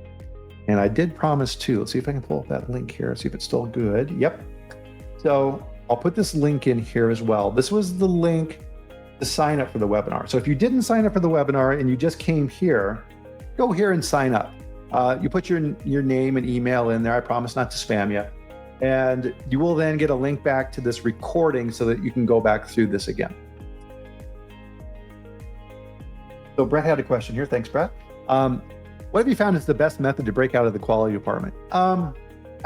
And I did promise too. Let's see if I can pull up that link here, see if it's still good. Yep. So I'll put this link in here as well. This was the link to sign up for the webinar. So if you didn't sign up for the webinar and you just came here, go here and sign up. You put your name and email in there. I promise not to spam you. And you will then get a link back to this recording so that you can go back through this again. So Brett had a question here. Thanks, Brett. What have you found is the best method to break out of the quality department? I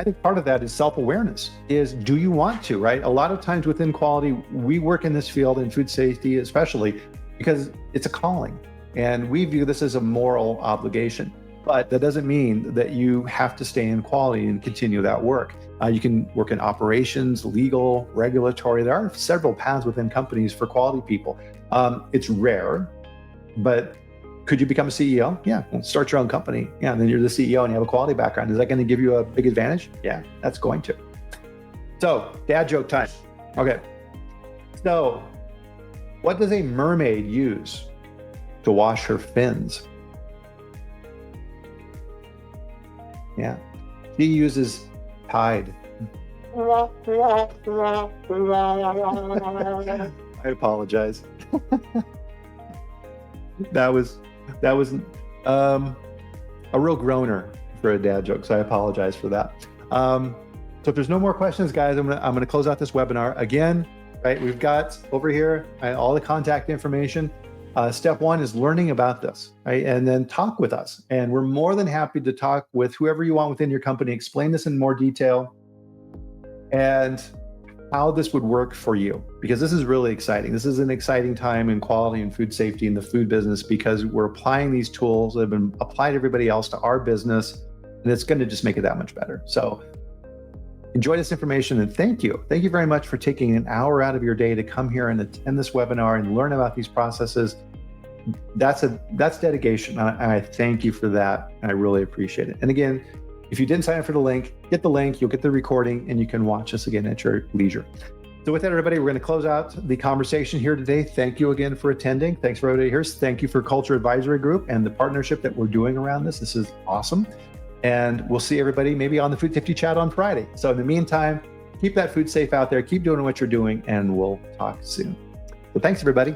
think part of that is self-awareness, is do you want to, right? A lot of times within quality, we work in this field, in food safety especially, because it's a calling. And we view this as a moral obligation. But that doesn't mean that you have to stay in quality and continue that work. You can work in operations, legal, regulatory. There are several paths within companies for quality people. It's rare, but could you become a CEO? Yeah, well, start your own company. Yeah, and then you're the CEO and you have a quality background. Is that going to give you a big advantage? Yeah, that's going to. So, dad joke time. Okay. So, what does a mermaid use to wash her fins? Yeah, she uses Tide. I apologize. That was a real groaner for a dad joke, so I apologize for that. So if there's no more questions, guys, I'm gonna close out this webinar again. Right, we've got over here all the contact information. Step one is learning about this, right, and then talk with us. And we're more than happy to talk with whoever you want within your company. Explain this in more detail and how this would work for you, because this is really exciting. This is an exciting time in quality and food safety in the food business, because we're applying these tools that have been applied to everybody else to our business, and it's going to just make it that much better. So enjoy this information, and thank you. Thank you very much for taking an hour out of your day to come here and attend this webinar and learn about these processes. That's dedication, and I thank you for that. I really appreciate it. And again, if you didn't sign up for the link, get the link, you'll get the recording, and you can watch us again at your leisure. So with that, everybody, we're going to close out the conversation here today. Thank you again for attending. Thanks for everybody here. Thank you for Culture Advisory Group and the partnership that we're doing around this. This is awesome. And we'll see everybody maybe on the Food Safety Chat on Friday. So in the meantime, keep that food safe out there, keep doing what you're doing, and we'll talk soon. So thanks, everybody.